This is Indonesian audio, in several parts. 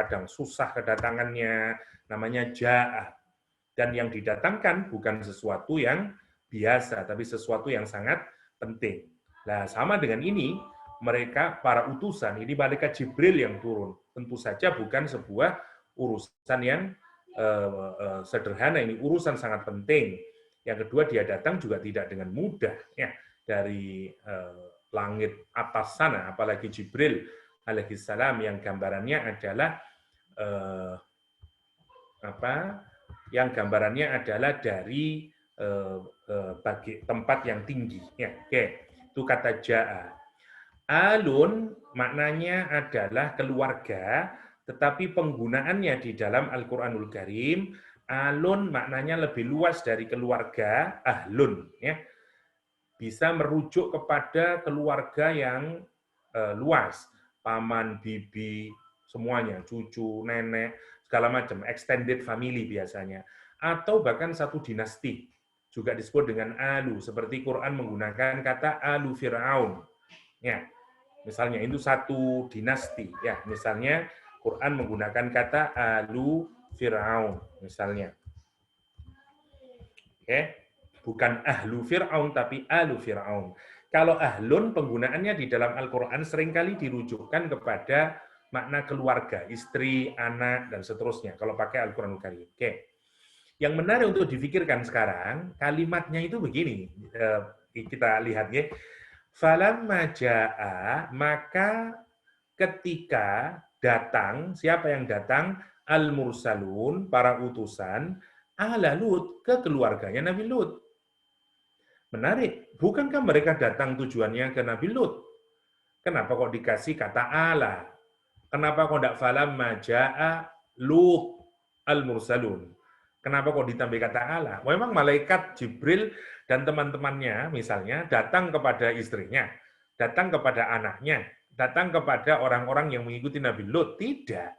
kadang susah kedatangannya, namanya ja'ah. Dan yang didatangkan bukan sesuatu yang biasa, tapi sesuatu yang sangat penting. Nah, sama dengan ini, mereka, para utusan, ini malaikat Jibril yang turun. Tentu saja bukan sebuah urusan yang sederhana, ini urusan sangat penting. Yang kedua, dia datang juga tidak dengan mudah, ya, dari langit atas sana, apalagi Jibril alaihissalam yang gambarannya adalah dari bagi tempat yang tinggi. Ya, oke, itu kata ja'a. Alun maknanya adalah keluarga, tetapi penggunaannya di dalam Al-Qur'anul Karim, alun maknanya lebih luas dari keluarga, ahlun, ya. Bisa merujuk kepada keluarga yang luas, paman, bibi, semuanya, cucu, nenek, segala macam, extended family biasanya. Atau bahkan satu dinasti, juga disebut dengan alu, seperti Quran menggunakan kata alu Fir'aun. Ya, misalnya itu satu dinasti, ya. Misalnya Quran menggunakan kata alu Fir'aun, misalnya. Oke. Bukan ahlu Fir'aun, tapi alu Fir'aun. Kalau ahlun, penggunaannya di dalam Al-Quran seringkali dirujukkan kepada makna keluarga, istri, anak, dan seterusnya, kalau pakai Al-Quran Karim. Oke. Yang menarik untuk difikirkan sekarang, kalimatnya itu begini, kita lihat ya. Falamma ja'a, maka ketika datang, siapa yang datang? Al-mursalun, para utusan, ala Lut, ke keluarganya Nabi Lut. Menarik, bukankah mereka datang tujuannya ke Nabi Lut? Kenapa kok dikasih kata ala? Kenapa kok tidak falamma ja'a Lut al-mursalun? Kenapa kok ditambah kata ala? Memang malaikat Jibril dan teman-temannya misalnya datang kepada istrinya, datang kepada anaknya, datang kepada orang-orang yang mengikuti Nabi Lut? Tidak.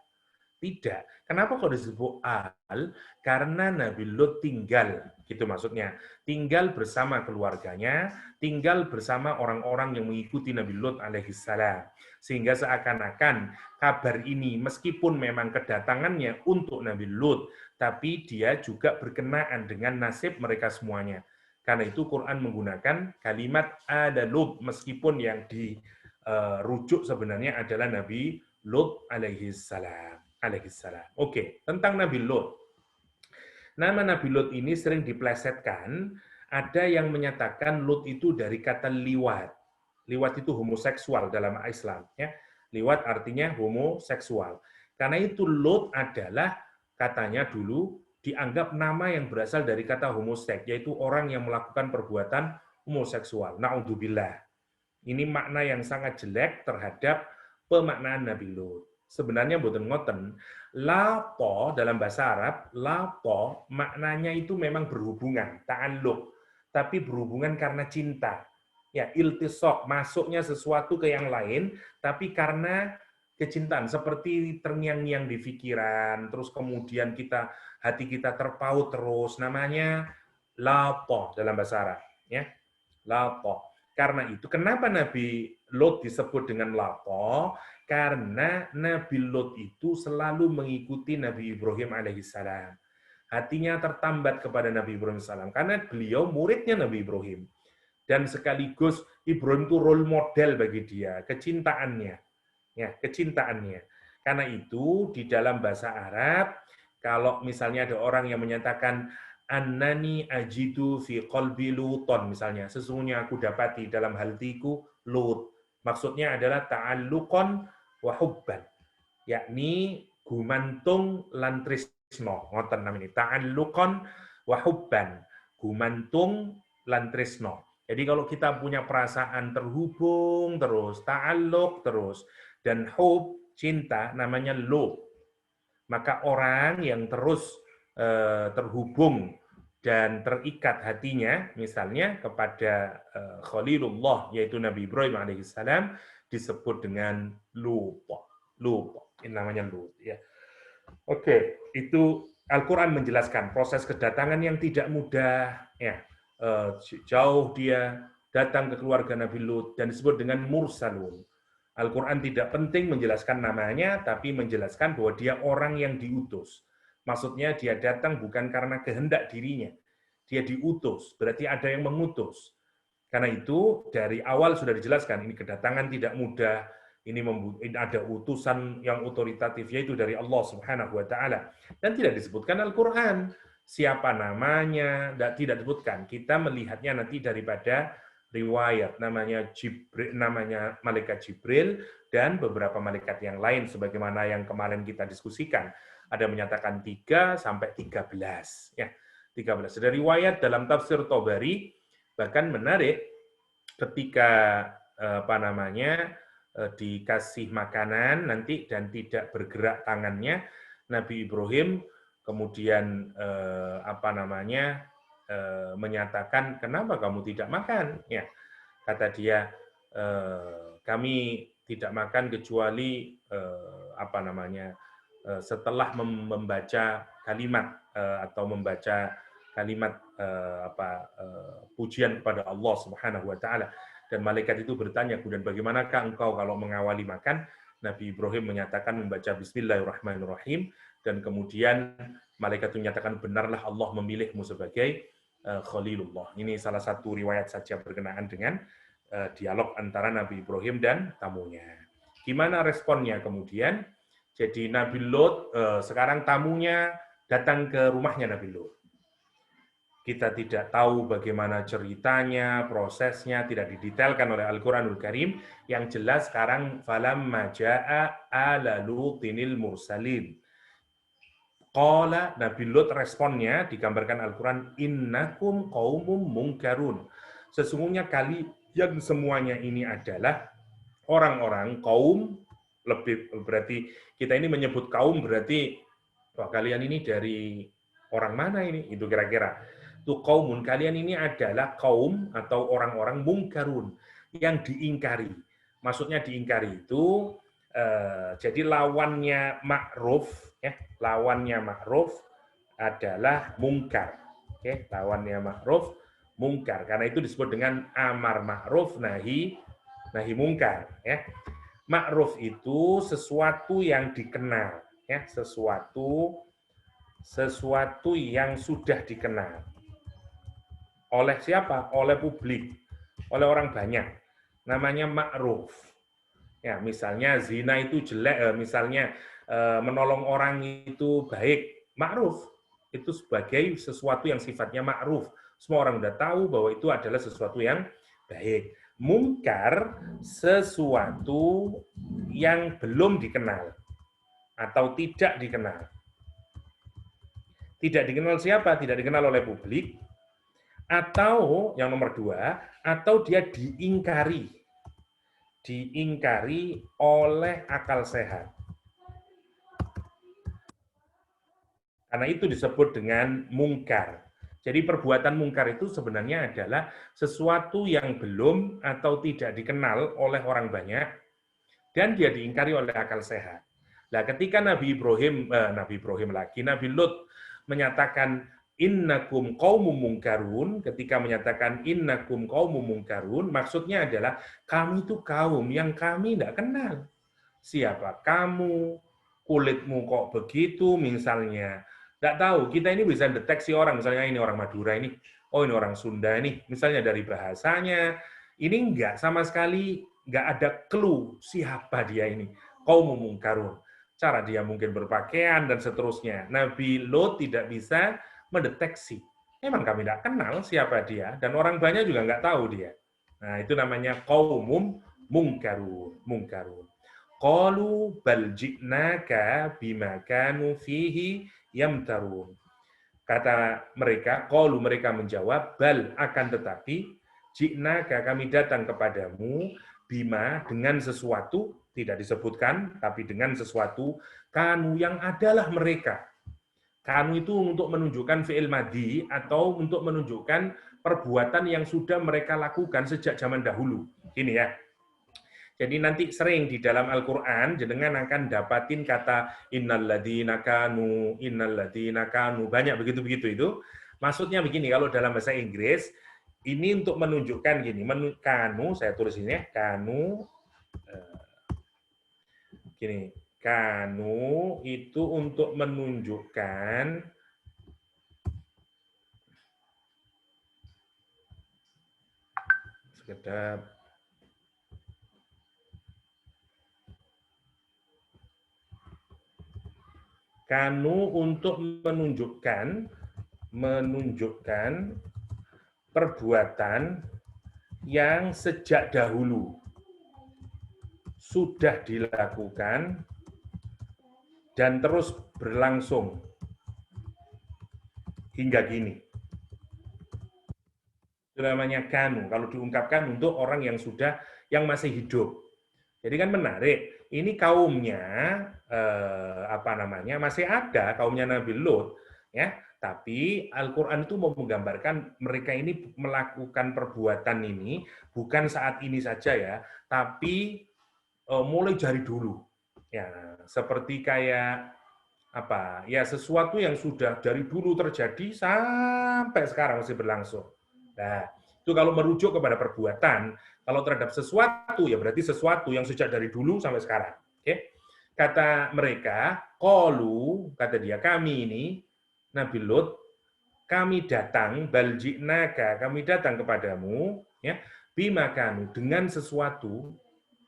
Tidak. Kenapa kok disebut al? Karena Nabi Lut tinggal, gitu maksudnya. Tinggal bersama keluarganya, tinggal bersama orang-orang yang mengikuti Nabi Lut alaihissalam. Sehingga seakan-akan kabar ini meskipun memang kedatangannya untuk Nabi Lut, tapi dia juga berkenaan dengan nasib mereka semuanya. Karena itu Quran menggunakan kalimat ada Lut, meskipun yang dirujuk sebenarnya adalah Nabi Lut alaihissalam. Oke, tentang Nabi Lut. Nama Nabi Lut ini sering diplesetkan. Ada yang menyatakan Lut itu dari kata liwat. Liwat itu homoseksual dalam Islam. Ya. Liwat artinya homoseksual. Karena itu Lut adalah katanya dulu dianggap nama yang berasal dari kata homoseks, yaitu orang yang melakukan perbuatan homoseksual. Na'udzubillah. Ini makna yang sangat jelek terhadap pemaknaan Nabi Lut. Sebenarnya mboten ngoten. Lapo dalam bahasa Arab, lapo maknanya itu memang berhubungan, ta'alluq, tapi berhubungan karena cinta. Ya, iltisaq, masuknya sesuatu ke yang lain, tapi karena kecintaan, seperti terngiang-ngiang di pikiran, terus kemudian hati kita terpaut terus, namanya lapo dalam bahasa Arab. Ya, lapo. Karena itu, kenapa Nabi Lut disebut dengan lapo? Karena Nabi Lut itu selalu mengikuti Nabi Ibrahim alaihissalam. Hatinya tertambat kepada Nabi Ibrahim alaihissalam karena beliau muridnya Nabi Ibrahim. Dan sekaligus Ibrahim itu role model bagi dia, kecintaannya. Ya, kecintaannya. Karena itu di dalam bahasa Arab, kalau misalnya ada orang yang menyatakan annani ajidu fi qalbi Luton, misalnya, sesungguhnya aku dapati dalam hatiku Lut. Maksudnya adalah ta'alluqan wa hubban, yakni gumantung lan tresno, ngoten namanya ta'alluqan wa hubban, gumantung lan tresno. Jadi kalau kita punya perasaan terhubung terus, ta'alluq terus, dan hub, cinta, namanya lub. Maka orang yang terus terhubung dan terikat hatinya, misalnya kepada Khalilullah, yaitu Nabi Ibrahim alaihissalam, disebut dengan Lut. Ini namanya Lut. Ya. Oke, itu Al-Quran menjelaskan proses kedatangan yang tidak mudah. Ya, jauh dia datang ke keluarga Nabi Lut dan disebut dengan mursalun. Al-Quran tidak penting menjelaskan namanya, tapi menjelaskan bahwa dia orang yang diutus. Maksudnya dia datang bukan karena kehendak dirinya. Dia diutus, berarti ada yang mengutus. Karena itu dari awal sudah dijelaskan, ini kedatangan tidak mudah, ini ada utusan yang otoritatif, yaitu dari Allah Subhanahu wa Ta'ala. Dan tidak disebutkan Al-Quran. Siapa namanya, tidak disebutkan. Kita melihatnya nanti daripada riwayat, namanya malaikat Jibril dan beberapa malaikat yang lain sebagaimana yang kemarin kita diskusikan. Ada menyatakan 3 sampai 13 ya. 13. Ada riwayat dalam tafsir Tabari bahkan menarik ketika dikasih makanan nanti dan tidak bergerak tangannya, Nabi Ibrahim kemudian menyatakan, kenapa kamu tidak makan? Ya, kata dia, kami tidak makan kecuali setelah membaca kalimat atau membaca kalimat pujian kepada Allah Subhanahu wa Ta'ala. Dan malaikat itu bertanya, kemudian bagaimanakah engkau kalau mengawali makan? Nabi Ibrahim menyatakan membaca Bismillahirrahmanirrahim, dan kemudian malaikat itu menyatakan, benarlah Allah memilihmu sebagai Khalilullah. Ini salah satu riwayat saja berkenaan dengan dialog antara Nabi Ibrahim dan tamunya. Gimana responnya kemudian? Jadi Nabi Lot, sekarang tamunya datang ke rumahnya Nabi Lot. Kita tidak tahu bagaimana ceritanya, prosesnya, tidak didetailkan oleh Al-Quranul Karim. Yang jelas sekarang, falamma ja'a ala lutinil mursalin. Qala, Nabi Lut responnya digambarkan Al-Quran, innakum qaumum mungkarun. Sesungguhnya kalian semuanya ini adalah orang-orang kaum, lebih berarti kita ini menyebut kaum berarti kalian ini dari orang mana ini? Itu kira-kira. Itu kaumun, kalian ini adalah kaum atau orang-orang mungkarun yang diingkari. Maksudnya diingkari itu jadi lawannya ma'ruf, ya, lawannya ma'ruf adalah mungkar. Oke, lawannya ma'ruf mungkar. Karena itu disebut dengan amar ma'ruf nahi mungkar, ya. Ma'ruf itu sesuatu yang dikenal, ya, sesuatu yang sudah dikenal. Oleh siapa? Oleh publik, oleh orang banyak. Namanya ma'ruf. Ya, misalnya zina itu jelek, misalnya menolong orang itu baik, ma'ruf. Itu sebagai sesuatu yang sifatnya ma'ruf. Semua orang sudah tahu bahwa itu adalah sesuatu yang baik. Mungkar, sesuatu yang belum dikenal atau tidak dikenal. Tidak dikenal siapa? Tidak dikenal oleh publik. Atau yang nomor 2, atau dia diingkari oleh akal sehat. Karena itu disebut dengan mungkar. Jadi perbuatan mungkar itu sebenarnya adalah sesuatu yang belum atau tidak dikenal oleh orang banyak dan dia diingkari oleh akal sehat. Nah, ketika Nabi Lut menyatakan innakum qaumum mungkarun, ketika menyatakan innakum qaumum mungkarun, maksudnya adalah kami itu kaum yang kami tidak kenal. Siapa kamu? Kulitmu kok begitu misalnya. Tidak tahu, kita ini bisa deteksi orang, misalnya ini orang Madura ini, oh ini orang Sunda ini, misalnya dari bahasanya, ini enggak sama sekali, enggak ada clue siapa dia ini. Qaumum mungkarun. Cara dia mungkin berpakaian dan seterusnya. Nabi Lot tidak bisa mendeteksi. Memang kami tidak kenal siapa dia, dan orang banyak juga nggak tahu dia. Nah, itu namanya qaumum mungkarun. Qalu bal ji'naka bima kanu fihi yamtarun. Kata mereka, qalu mereka menjawab, bal akan tetapi, ji'naka kami datang kepadamu, bima dengan sesuatu, tidak disebutkan, tapi dengan sesuatu, kanu yang adalah mereka. Kanu itu untuk menunjukkan fi'il madhi atau untuk menunjukkan perbuatan yang sudah mereka lakukan sejak zaman dahulu. Ini ya. Jadi nanti sering di dalam Al-Quran jenengan akan dapatin kata innalladzina kanu, banyak begitu-begitu itu. Maksudnya begini, kalau dalam bahasa Inggris ini untuk menunjukkan gini, kanu, saya tulis ini ya, kanu Gini, kanu itu untuk menunjukkan sekedar kanu untuk menunjukkan perbuatan yang sejak dahulu sudah dilakukan dan terus berlangsung hingga kini. Itu namanya kanu, kalau diungkapkan untuk orang yang masih hidup. Jadi kan menarik, ini kaumnya masih ada, kaumnya Nabi Lut, ya. Tapi Al-Qur'an itu mau menggambarkan mereka ini melakukan perbuatan ini bukan saat ini saja ya, tapi mulai dari dulu. Ya, seperti kayak apa? Ya sesuatu yang sudah dari dulu terjadi sampai sekarang masih berlangsung. Nah, itu kalau merujuk kepada perbuatan, kalau terhadap sesuatu ya berarti sesuatu yang sejak dari dulu sampai sekarang. Oke? Kata mereka, qalu, kata dia, kami ini Nabi Lut, kami datang balji'naka, kami datang kepadamu ya, bimakanu, dengan sesuatu,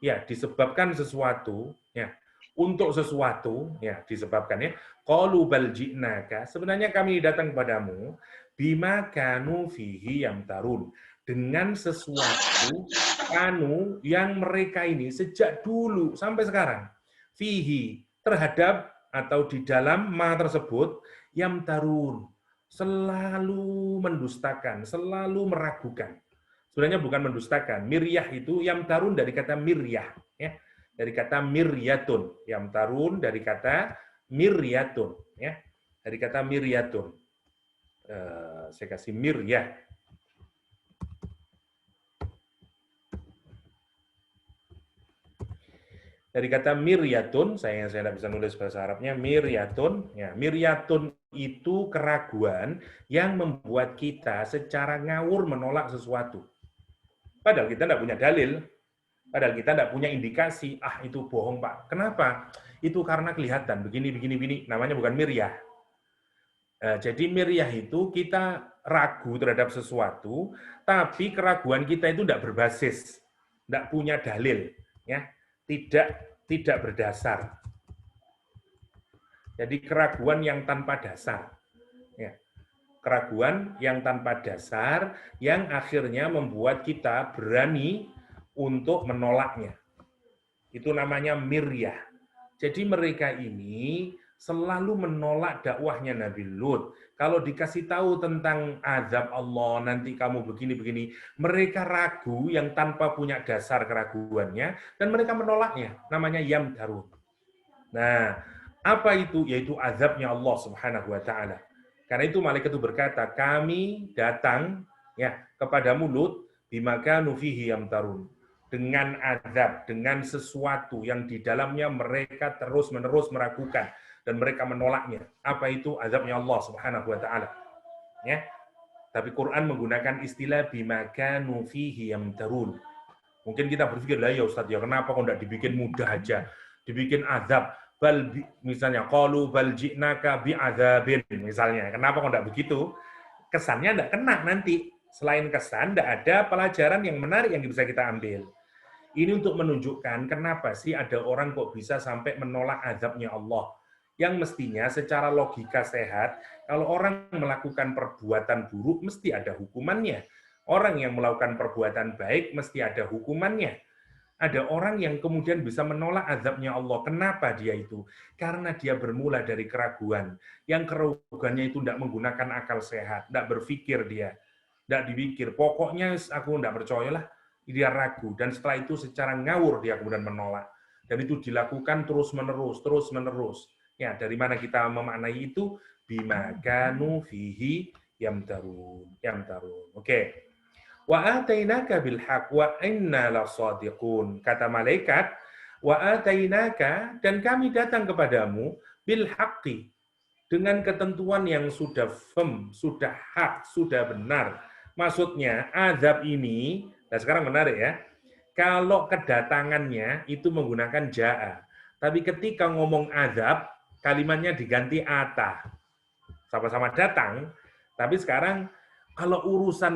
ya disebabkan sesuatu, ya untuk sesuatu, ya disebabkan ya, qalu balji'naka, sebenarnya kami datang kepadamu bimakanu fihi yamtarun, dengan sesuatu anu yang mereka ini sejak dulu sampai sekarang fihi, terhadap atau di dalam ma tersebut yamtarun, selalu mendustakan, selalu meragukan. Sebenarnya bukan mendustakan. Miryah itu yamtarun dari kata miryah, ya. Dari kata miryatun. Yamtarun dari kata miryatun, ya. Dari kata miryatun. Saya kasih miryah. Dari kata miryatun, saya tidak bisa nulis bahasa Arabnya, miryatun. Ya, miryatun itu keraguan yang membuat kita secara ngawur menolak sesuatu. Padahal kita tidak punya dalil, padahal kita tidak punya indikasi, itu bohong Pak. Kenapa? Itu karena kelihatan, begini, namanya bukan miryah. Jadi miryah itu kita ragu terhadap sesuatu, tapi keraguan kita itu tidak berbasis, tidak punya dalil, ya, tidak berdasar. Jadi keraguan yang tanpa dasar, ya. Keraguan yang tanpa dasar yang akhirnya membuat kita berani untuk menolaknya. Itu namanya miryah. Jadi mereka ini selalu menolak dakwahnya Nabi Lut. Kalau dikasih tahu tentang azab Allah, nanti kamu begini-begini, mereka ragu yang tanpa punya dasar keraguannya, dan mereka menolaknya. Namanya yamtarun. Nah, apa itu? Yaitu azabnya Allah Subhanahu wa Ta'ala. Karena itu malaikat itu berkata, kami datang ya kepadamu Lut bimakanu fihi yamtarun, dengan azab, dengan sesuatu yang di dalamnya mereka terus-menerus meragukan dan mereka menolaknya. Apa itu? Azabnya Allah Subhanahu wa Ta'ala. Ya. Tapi Quran menggunakan istilah bimakanu fihi yamtarun. Mungkin kita berpikir, lah ya Ustaz, ya kenapa kok enggak dibikin mudah aja? Dibikin azab. Misalnya, qalu bal ji'naka bi'adzabin, misalnya. Kenapa kok enggak begitu? Kesannya enggak kena nanti. Selain kesan, enggak ada pelajaran yang menarik yang bisa kita ambil. Ini untuk menunjukkan kenapa sih ada orang kok bisa sampai menolak azabnya Allah. Yang mestinya secara logika sehat, kalau orang melakukan perbuatan buruk, mesti ada hukumannya. Orang yang melakukan perbuatan baik, mesti ada hukumannya. Ada orang yang kemudian bisa menolak azabnya Allah. Kenapa dia itu? Karena dia bermula dari keraguan. Yang keraguannya itu tidak menggunakan akal sehat, tidak berpikir dia. Tidak dipikir, pokoknya aku tidak percayalah, dia ragu. Dan setelah itu secara ngawur dia kemudian menolak. Dan itu dilakukan terus-menerus. Ya, dari mana kita memaknai itu? Bimakanu fihi yamtarun. Oke. Wa atainaka bil haq wa inna lasadiqun. Kata malaikat, wa atainaka, dan kami datang kepadamu bil haqqi, dengan ketentuan yang sudah firm, sudah hak, sudah benar. Maksudnya azab ini, nah sekarang menarik ya, kalau kedatangannya itu menggunakan ja'a, Tapi ketika ngomong azab, kalimatnya diganti ata. Sama-sama datang, tapi sekarang kalau urusan